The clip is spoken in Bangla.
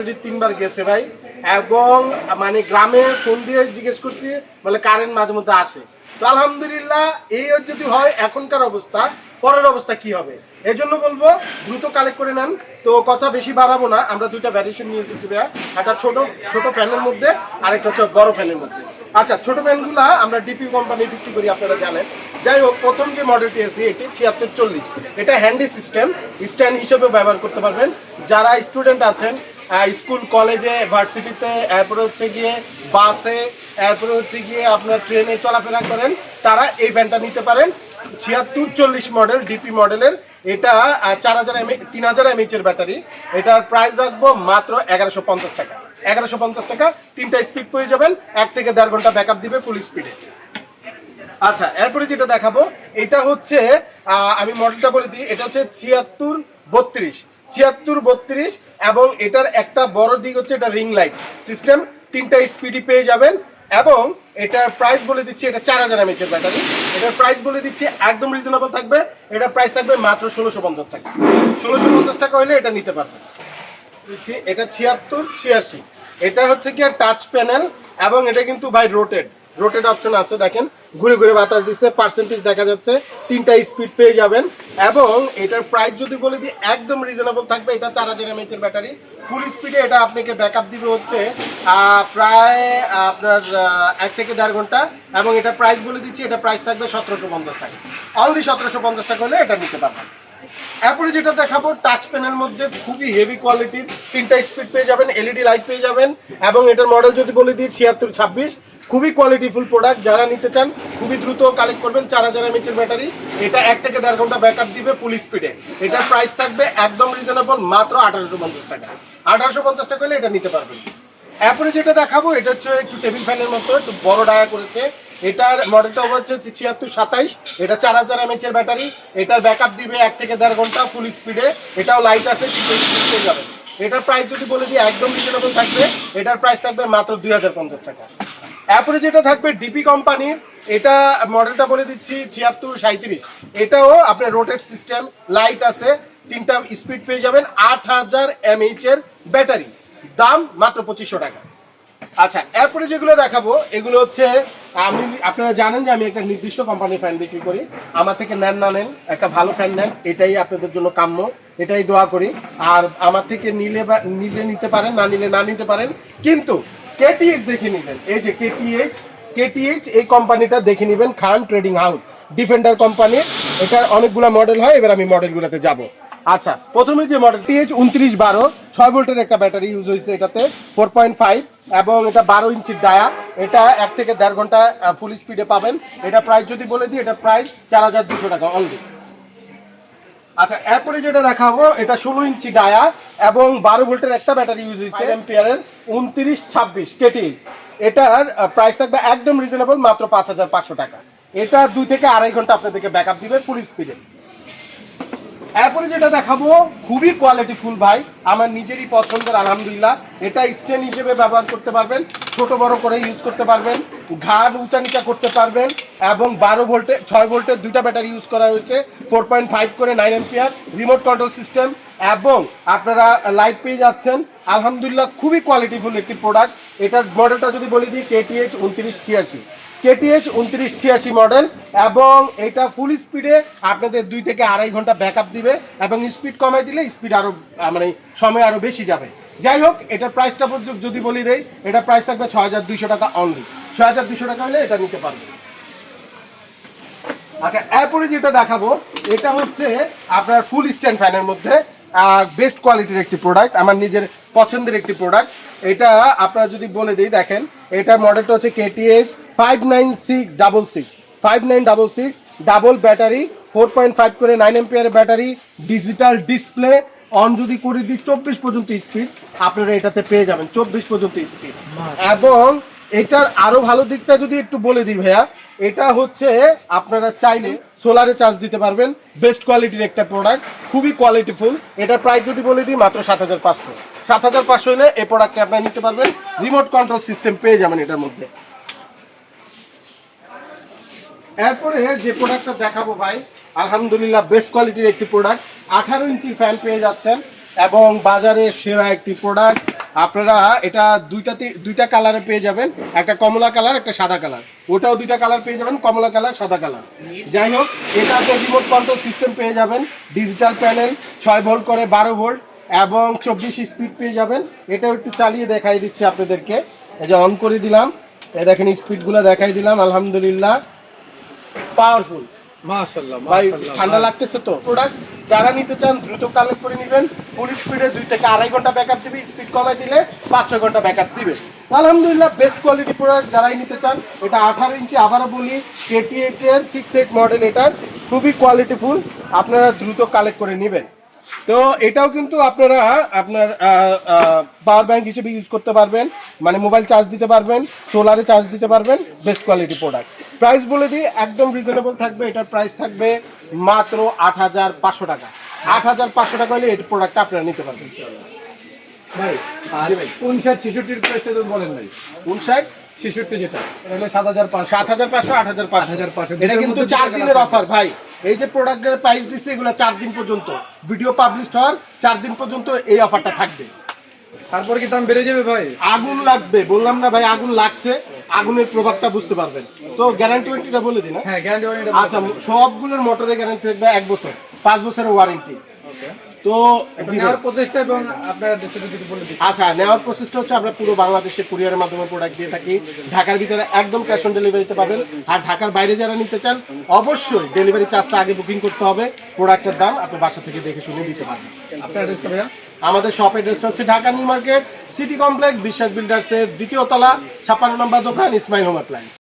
3বার গেছে ভাই, এবং মানে গ্রামে ফোন দিয়ে জিজ্ঞেস করছি, বলে কারেন্ট মাঝে মধ্যে আসে। তো আলহামদুলিল্লাহ এই যদি হয় এখনকার অবস্থা, পরের অবস্থা কি হবে, এজন্য বলবো দ্রুত কালেক্ট করে নেন। তো কথা বেশি বাড়াবো না, আমরা দুইটা ভ্যারিয়েশন নিয়ে এসেছি ভাইয়া, একটা ছোট ছোট ফ্যানের মধ্যে আর একটা হচ্ছে বড় ফ্যানের মধ্যে। আচ্ছা, ছোট ফ্যানগুলা আমরা ডিপি কোম্পানি বিক্রি করি, আপনারা জানেন। যাই হোক, প্রথম যে মডেলটি আছে এটি 7640, এটা হ্যান্ডি সিস্টেম, স্ট্যান্ড হিসেবে ব্যবহার করতে পারবেন। যারা স্টুডেন্ট আছেন স্কুল কলেজে ভার্সিটিতে, এরপরে হচ্ছে গিয়ে বাসে, এরপরে হচ্ছে গিয়ে আপনার ট্রেনে চলাফেরা করেন, তারা এই ফ্যানটা নিতে পারেন। 7640 মডেল, ডিপি মডেলের। এটা 3000 mAh এর ব্যাটারি। এটার প্রাইস রাখবো মাত্র 1150 টাকা। 1150 টাকা, 3টা স্পিড পেয়ে যাবেন, 1 থেকে 1.5 ঘন্টা ব্যাকআপ দিবে ফুল স্পিডে। আচ্ছা, এরপরে যেটা দেখাবো এটা হচ্ছে আমি মডেলটা বলে দিই, এটা হচ্ছে 7632, এবং এটার একটা বড় দিক হচ্ছে এটা রিং লাইট সিস্টেম, 3টা স্পিডই পেয়ে যাবেন। এবং এটার প্রাইস বলে দিচ্ছি, এটা 4000 mAh এর ব্যাটারি। এটার প্রাইস বলে দিচ্ছি একদম রিজনেবল থাকবে, এটার প্রাইস থাকবে মাত্র 1650 টাকা। 1650 টাকা হলে এটা নিতে পারবেন। এটা 7686, এটা হচ্ছে কি টাচ প্যানেল, এবং এটা কিন্তু ভাই রোটেট অপশন আছে, দেখেন ঘুরে ঘুরে বাতাস দিচ্ছে, পার্সেন্টেজ দেখা যাচ্ছে, 3টা স্পিড পেয়ে যাবেন। এবং এটার প্রাইস যদি বলে দিই একদম রিজনেবল থাকবে, এটা 4000 mAh এর ব্যাটারি, ফুল স্পিডে এটা আপনাকে ব্যাকআপ দিবে হচ্ছে প্রায় আপনার 1 থেকে 1.5 ঘন্টা। এবং এটা প্রাইস বলে দিচ্ছি, এটা প্রাইস থাকবে 1750 টাকা। অনলি 1750 টাকা হলে এটা নিতে পারবেন। এরপরে যেটা দেখাবো টাচ প্যানেল মধ্যে খুবই হেভি কোয়ালিটির, 3টা স্পিড পেয়ে যাবেন, এলইডি লাইট পেয়ে যাবেন। এবং এটার মডেল যদি বলে দিই 7626, খুবই কোয়ালিটিফুল প্রোডাক্ট। যারা নিতে চান খুবই দ্রুত কালেক্ট করবেন। 4000 mAh এর ব্যাটারি, এটা 1 থেকে 1.5 ঘন্টা ব্যাকআপ দিবে ফুল স্পিডে। এটার প্রাইস থাকবে একদম রিজনেবল, মাত্র 1850 টাকা। 1850 টাকা হলে এটা নিতে পারবেন। এরপরে যেটা দেখাবো এটা হচ্ছে একটু টেবিল ফ্যানের মতো, একটু বড় ডায়া করেছে। এটার মডেলটা হচ্ছে 7627, এটা 4000 mAh এর ব্যাটারি। এটার ব্যাকআপ দিবে 1 থেকে 1.5 ঘন্টা ফুল স্পিডে। এটাও লাইট আছে, কিন্তু স্পিড পেয়ে যাবেন। এটার প্রাইস যদি বলে দিই একদম রিজনেবল থাকবে, এটার প্রাইস থাকবে মাত্র 2050 টাকা। এরপরে যেটা থাকবে ডিপি কোম্পানির, এটা মডেলটা বলে দিচ্ছি 7637, এটাও আপনার রোটেট সিস্টেম, লাইট আছে, 3টা স্পিড পেয়ে যাবেন, 8000 mAh এর ব্যাটারি, দাম মাত্র 2500 টাকা। আচ্ছা, এরপরে যেগুলো দেখাবো এগুলো হচ্ছে, আপনারা জানেন যে আমি একটা নির্দিষ্ট কোম্পানির ফ্যান বিক্রি করি। আমার থেকে নেন না নেন, একটা ভালো ফ্যান নেন, এটাই আপনাদের জন্য কাম্য, এটাই দোয়া করি। আর আমার থেকে নিলে নিতে পারেন, না নিলে না নিতে পারেন, কিন্তু কেটিএইচ দেখে নেবেন। এই যে কেটিএইচ এই কোম্পানিটা দেখে নেবেন, খান ট্রেডিং হাউস, ডিফেন্ডার কোম্পানির। এটার অনেকগুলো মডেল হয়, এবার আমি মডেলগুলোতে যাব। আচ্ছা, প্রথমে যে মডেল টিএইচ 2912, 6 ভোল্টের একটা ব্যাটারি ইউজ হয়েছে এটাতে, 4.5, এবং এটা 12 ইঞ্চির ডায়া। এটা 1 থেকে 1.5 ঘন্টা ফুল স্পিডে পাবেন। এটা প্রাইস যদি বলে দিই, এটা প্রাইস 4200 টাকা অনলি। আচ্ছা, এরপরে যেটা দেখাবো এটা 16 ইঞ্চি ডায়া এবং 12 ভোল্টের একটা ব্যাটারি ইউজ হয়েছে, এম্পিয়ারের, 2926 কেটিএইচ। এটার প্রাইস থাকবে একদম রিজনেবল, মাত্র 5500 টাকা। এটা 2 থেকে 2.5 ঘন্টা আপনাদেরকে ব্যাকআপ দিবে ফুল স্পিডে। এরপরে যেটা দেখাবো খুবই কোয়ালিটিফুল ভাই, আমার নিজেরই পছন্দের, আলহামদুলিল্লাহ। এটা স্ট্যান্ড হিসেবে ব্যবহার করতে পারবেন, ছোট বড় করে ইউজ করতে পারবেন, ঘাড় উঁচা নিচা করতে পারবেন। এবং 12 ভোল্টে 6 ভোল্টের 2টা ব্যাটারি ইউজ করা হয়েছে, 4.5 করে 9 এম্পিয়ার, রিমোট কন্ট্রোল সিস্টেম, এবং আপনারা লাইট পেয়ে যাচ্ছেন। আলহামদুলিল্লাহ খুবই কোয়ালিটিফুল একটি প্রোডাক্ট। এটার মডেলটা যদি বলি দিই কেটিএইচ 2986, কেটিএইচ 2986 মডেল। এবং এটা ফুল স্পিডে আপনাদের 2 থেকে 2.5 ঘন্টা ব্যাকআপ দিবে, এবং স্পিড কমাই দিলে স্পিড আরো মানে সময় আরো বেশি যাবে। যাই হোক, এটার প্রাইসটা যদি বলি দেই, এটা প্রাইস থাকবে 6200 টাকা অনলি। 6200 টাকা হলে এটা নিতে পারবে। আচ্ছা, এরপরে যেটা দেখাবো এটা হচ্ছে আপনার ফুল স্ট্যান্ড ফ্যানের মধ্যে বেস্ট কোয়ালিটির একটি প্রোডাক্ট, আমার নিজের পছন্দের একটি প্রোডাক্ট। এটা আপনারা যদি বলে দিই, দেখেন এটার মডেলটা হচ্ছে কেটিএইচ 5966, ডাবল ব্যাটারি, 4.5 করে 9 এম্পিয়ারের ব্যাটারি, ডিজিটাল ডিসপ্লে, অন যদি করে দিই 24 পর্যন্ত স্পিড আপনারা এটাতে পেয়ে যাবেন, 24 পর্যন্ত স্পিড। এবং এটার আরো ভালো দিকটা যদি একটু বলে দিই ভাইয়া, এটা হচ্ছে আপনারা চাইলে সোলারে চার্জ দিতে পারবেন, বেস্ট কোয়ালিটির একটা প্রোডাক্ট, খুবই কোয়ালিটিফুল। এটার প্রাইস যদি বলে দিই মাত্র 7500। 7500 হলে এই প্রোডাক্টটা আপনারা নিতে পারবেন, রিমোট কন্ট্রোল সিস্টেম পেয়ে যাবেন এটার মধ্যে। এরপরে যে প্রোডাক্টটা দেখাবো ভাই, আলহামদুলিল্লাহ বেস্ট কোয়ালিটির একটি প্রোডাক্ট, 18 ইঞ্চির ফ্যান পেয়ে যাচ্ছেন, এবং বাজারে সেরা একটি প্রোডাক্ট। আপনারা এটা দুইটা কালারে পেয়ে যাবেন, একটা কমলা কালার একটা সাদা কালার, ওটাও দুইটা কালার পেয়ে যাবেন, কমলা কালার সাদা কালার। যাই হোক, এটাতে রিমোট কন্ট্রোল সিস্টেম পেয়ে যাবেন, ডিজিটাল প্যানেল, 6 ভোল্ট করে 12 ভোল্ট এবং 24 স্পিড পেয়ে যাবেন। এটাও একটু চালিয়ে দেখাই দিচ্ছি আপনাদেরকে। এই যে অন করে দিলাম, এই দেখেন স্পিডগুলো দেখাই দিলাম, আলহামদুলিল্লাহ পাওয়ারফুল। মাশাআল্লাহ ভাই মাশাআল্লাহ। ঠান্ডা লাগতেছে তো। প্রোডাক্ট যারা নিতে চান দ্রুত কালেক্ট করে নেবেন। ফুল স্পিডে 2 থেকে 2.5 ঘন্টা ব্যাকআপ দিবে, স্পিড কমাই দিলে 5-6 ঘন্টা ব্যাকআপ দিবে। আলহামদুলিল্লাহ বেস্ট কোয়ালিটি প্রোডাক্ট যারাই নিতে চান। এটা 18 ইঞ্চি, আবারও বলি KTH এর 6.8 মডেল, এটা খুবই কোয়ালিটিফুল, আপনারা দ্রুত কালেক্ট করে নেবেন। তো এটাও কিন্তু আপনারা আপনার পাওয়ার ব্যাংক হিসেবে ইউজ করতে পারবেন, মানে মোবাইল চার্জ দিতে পারবেন, সোলারে চার্জ দিতে পারবেন। Best quality product. প্রাইস বলে দিই একদম রিজনেবল থাকবে, এটার প্রাইস থাকবে মাত্র 8,500 টাকা। 8,500 টাকা হলে এই প্রোডাক্টটা আপনারা নিতে পারবেন ভাই আর 59-66 এর প্রাইসটা তো বলেন ভাই। 59-66 যেটা এটা হলো 7,500 7,500 8,500। 8,500 এটা কিন্তু 4 দিনের অফার ভাই। এই যে প্রোডাক্টের প্রাইস দিচ্ছে এগুলো 4 দিন পর্যন্ত, ভিডিও পাবলিশ হওয়ার 4 দিন পর্যন্ত এই অফারটা থাকবে। তারপর কি দাম বেড়ে যাবে ভাই? আগুন লাগবে, বললাম না ভাই আগুন লাগছে, আগুনের প্রভাবটা বুঝতে পারবেন। তো গ্যারান্টি ওয়ারেন্টিটা বলে দিন। হ্যাঁ গ্যারান্টি ওয়ারেন্টি। আচ্ছা, সবগুলোর মোটরের গ্যারান্টি থাকবে 1 বছর, 5 বছরের ওয়ারেন্টি। ওকে। তো নেওয়ার প্রচেষ্টা এবং আপনার ডিস্ট্রিবিউটর যদি বলে দিন। আচ্ছা, নেওয়ার প্রসেসটা হচ্ছে আমরা পুরো বাংলাদেশে কুরিয়ারের মাধ্যমে প্রোডাক্ট দিয়ে থাকি। ঢাকার ভিতরে একদম ক্যাশ অন ডেলিভারিতে পাবেন, আর ঢাকার বাইরে যারা নিতে চান অবশ্যই ডেলিভারি চার্জটা আগে বুকিং করতে হবে। প্রোডাক্টের দাম আপনি বাসা থেকে দেখে শুনে দিতে পারবেন। আপনার অ্যাড্রেসটা ভাইয়া? আমাদের শপ অ্যাড্রেসটা হচ্ছে Dhaka new market, city complex, বিশ্বাস বিল্ডার্সের 2য় তলা, 56 নম্বর দোকান, ইসমাইল হোম অ্যাপ্লায়েন্স।